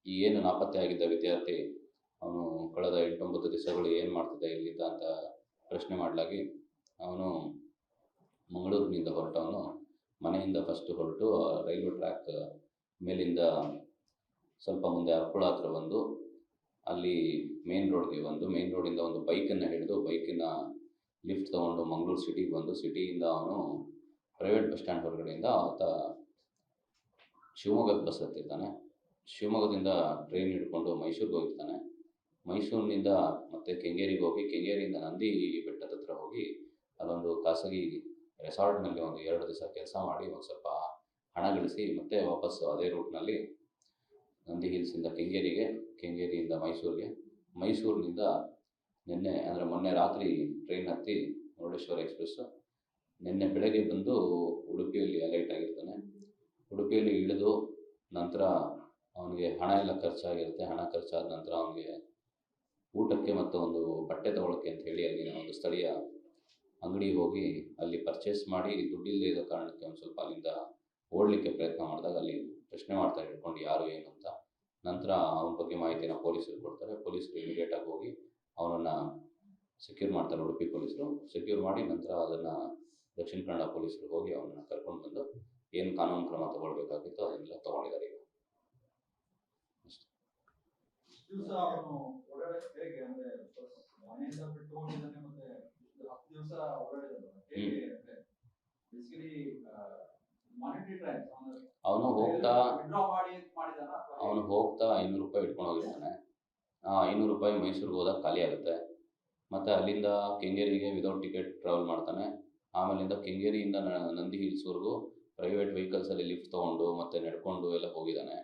ಈ ಏನು ನಾಪತ್ತೆಯಾಗಿದ್ದ ವಿದ್ಯಾರ್ಥಿ ಅವನು ಕಳೆದ 8-9 ದಿವಸಗಳು ಏನು ಮಾಡ್ತಿದ್ದ ಇಲ್ಲಿದ್ದ ಅಂತ ಪ್ರಶ್ನೆ ಮಾಡಲಾಗಿ ಅವನು ಮಂಗಳೂರಿನಿಂದ ಹೊರಟವನು ಮನೆಯಿಂದ ಫಸ್ಟ್ ಹೊರಟು ರೈಲ್ವೆ ಟ್ರ್ಯಾಕ್ ಮೇಲಿಂದ ಸ್ವಲ್ಪ ಮುಂದೆ ಅರ್ಕುಳ ಹತ್ರ ಬಂದು ಅಲ್ಲಿ ಮೇನ್ ರೋಡ್ಗೆ ಬಂದು ಮೇನ್ ರೋಡಿಂದ ಒಂದು ಬೈಕನ್ನು ಹಿಡಿದು ಬೈಕಿನ ಲಿಫ್ಟ್ ತೊಗೊಂಡು ಮಂಗಳೂರು ಸಿಟಿಗೆ ಬಂದು ಸಿಟಿಯಿಂದ ಅವನು ಪ್ರೈವೇಟ್ ಬಸ್ ಸ್ಟ್ಯಾಂಡ್ ಹೊರಗಡೆಯಿಂದ ಆತ ಶಿವಮೊಗ್ಗಕ್ಕೆ ಬಸ್ ಹತ್ತಿರ್ತಾನೆ. ಶಿವಮೊಗ್ಗದಿಂದ ಟ್ರೈನ್ ಹಿಡ್ಕೊಂಡು ಮೈಸೂರಿಗೆ ಹೋಗಿರ್ತಾನೆ. ಮೈಸೂರಿನಿಂದ ಮತ್ತೆ ಕೆಂಗೇರಿಗೆ ಹೋಗಿ ಕೆಂಗೇರಿಯಿಂದ ನಂದಿ ಬೆಟ್ಟದ ಹತ್ರ ಹೋಗಿ ಅಲ್ಲೊಂದು ಖಾಸಗಿ ರೆಸಾರ್ಟ್ನಲ್ಲಿ ಒಂದು 2 ದಿವಸ ಕೆಲಸ ಮಾಡಿ ಒಂದು ಸ್ವಲ್ಪ ಹಣ ಗಳಿಸಿ ಮತ್ತೆ ವಾಪಸ್ಸು ಅದೇ ರೂಟ್ನಲ್ಲಿ ನಂದಿ ಹಿಲ್ಸಿಂದ ಕೆಂಗೇರಿಗೆ, ಕೆಂಗೇರಿಯಿಂದ ಮೈಸೂರಿಗೆ, ಮೈಸೂರಿನಿಂದ ನಿನ್ನೆ ಅಂದರೆ ಮೊನ್ನೆ ರಾತ್ರಿ ಟ್ರೈನ್ ಹತ್ತಿ ಮುರುಡೇಶ್ವರ ಎಕ್ಸ್ಪ್ರೆಸ್ಸು ನಿನ್ನೆ ಬೆಳಗ್ಗೆ ಬಂದು ಉಡುಪಿಯಲ್ಲಿ ಅಲೈಟ್ ಆಗಿರ್ತಾನೆ. ಉಡುಪಿಯಲ್ಲಿ ಇಳಿದು ನಂತರ ಅವನಿಗೆ ಹಣ ಎಲ್ಲ ಖರ್ಚಾಗಿರುತ್ತೆ. ಹಣ ಖರ್ಚಾದ ನಂತರ ಅವನಿಗೆ ಊಟಕ್ಕೆ ಮತ್ತು ಒಂದು ಬಟ್ಟೆ ತೊಗೊಳಕ್ಕೆ ಅಂತ ಹೇಳಿ ಅಲ್ಲಿನ ಒಂದು ಸ್ಥಳೀಯ ಅಂಗಡಿಗೆ ಹೋಗಿ ಅಲ್ಲಿ ಪರ್ಚೇಸ್ ಮಾಡಿ ದುಡ್ಡಿಲ್ಲದೆ ಇರೋ ಕಾರಣಕ್ಕೆ ಒಂದು ಸ್ವಲ್ಪ ಅಲ್ಲಿಂದ ಓಡಲಿಕ್ಕೆ ಪ್ರಯತ್ನ ಮಾಡಿದಾಗ ಅಲ್ಲಿ ಪ್ರಶ್ನೆ ಮಾಡ್ತಾರೆ ಹಿಡ್ಕೊಂಡು ಯಾರು ಏನು ಅಂತ. ನಂತರ ಅವನ ಬಗ್ಗೆ ಮಾಹಿತಿನ ಪೊಲೀಸರು ಕೊಡ್ತಾರೆ. ಪೊಲೀಸರು ಇಮಿಡಿಯೇಟಾಗಿ ಹೋಗಿ ಅವನನ್ನು ಸೆಕ್ಯೂರ್ ಮಾಡ್ತಾರೆ. ಉಡುಪಿ ಪೊಲೀಸರು ಸೆಕ್ಯೂರ್ ಮಾಡಿ ನಂತರ ಅದನ್ನು ದಕ್ಷಿಣ ಕನ್ನಡ ಪೊಲೀಸರು ಹೋಗಿ ಅವನನ್ನು ಕರ್ಕೊಂಡು ಬಂದು ಏನು ಕಾನೂನು ಕ್ರಮ ತಗೊಳ್ಬೇಕಾಗಿತ್ತು ಅದನ್ನೆಲ್ಲ ತಗೊಂಡಿದ್ದಾರೆ. ಈಗ ದಿವಸ ಅವನು ಓಡಾಡೋದು ಹೇಗೆ ಅಂದ್ರೆ ಮನೆಯಿಂದ ಬಿಟ್ಟು ಹೋಗಿದ್ದಾನೆ ಮತ್ತೆ 10 ದಿವಸ ಓಡಾಡಿದಾನೆ ಹೇಗೆ ಅಂದ್ರೆ ಬೇಸಿಕಲಿ ಮಾನಿಟರಿ ಟ್ರ್ಯಾಕ್ ಅವನು ಹೋಗ್ತಾ ವಿಡ್ರಾ ಮಾಡಿ ಮಾಡಿದಾನ ಅವನು ಹೋಗ್ತಾ 500 ರೂಪಾಯಿ ಇಟ್ಕೊಂಡು ಹೋಗಿರ್ತಾನೆ. ಆ 500 ರೂಪಾಯಿ ಮೈಸೂರಿಗೆ ಹೋದಾಗ ಖಾಲಿ ಆಗುತ್ತೆ. ಮತ್ತು ಅಲ್ಲಿಂದ ಕೆಂಗೇರಿಗೆ ವಿದೌಟ್ ಟಿಕೆಟ್ ಟ್ರಾವೆಲ್ ಮಾಡ್ತಾನೆ. ಆಮೇಲಿಂದ ಕೆಂಗೇರಿಯಿಂದ ನಂದಿ ಹಿಲ್ಸ್ವರೆಗೂ ಪ್ರೈವೇಟ್ ವೆಹಿಕಲ್ಸಲ್ಲಿ ಲಿಫ್ಟ್ ತೊಗೊಂಡು ಮತ್ತು ನಡ್ಕೊಂಡು ಎಲ್ಲ ಹೋಗಿದ್ದಾನೆ.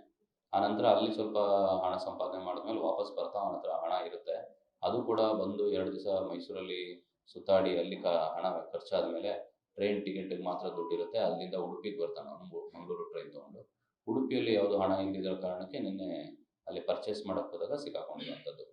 ಆನಂತರ ಅಲ್ಲಿ ಸ್ವಲ್ಪ ಹಣ ಸಂಪಾದನೆ ಮಾಡಿದ್ಮೇಲೆ ವಾಪಸ್ ಬರ್ತಾ ಅವನ ಹತ್ರ ಹಣ ಇರುತ್ತೆ. ಅದು ಕೂಡ ಬಂದು 2 ದಿವಸ ಮೈಸೂರಲ್ಲಿ ಸುತ್ತಾಡಿ ಅಲ್ಲಿ ಹಣ ಖರ್ಚಾದ ಮೇಲೆ ಟ್ರೈನ್ ಟಿಕೆಟಿಗೆ ಮಾತ್ರ ದುಡ್ಡಿರುತ್ತೆ. ಅಲ್ಲಿಂದ ಉಡುಪಿಗೆ ಬರ್ತಾನೆ ಅವನು ಮಂಗಳೂರು ಟ್ರೈನ್ ತೊಗೊಂಡು. ಉಡುಪಿಯಲ್ಲಿ ಯಾವುದು ಹಣ ಇಲ್ಲದಿರೋ ಕಾರಣಕ್ಕೆ ನಿನ್ನೆ ಅಲ್ಲಿ ಪರ್ಚೇಸ್ ಮಾಡೋಕ್ಕೆ ಹೋದಾಗ ಸಿಕ್ಕಾಕೊಂಡಿರುವಂಥದ್ದು.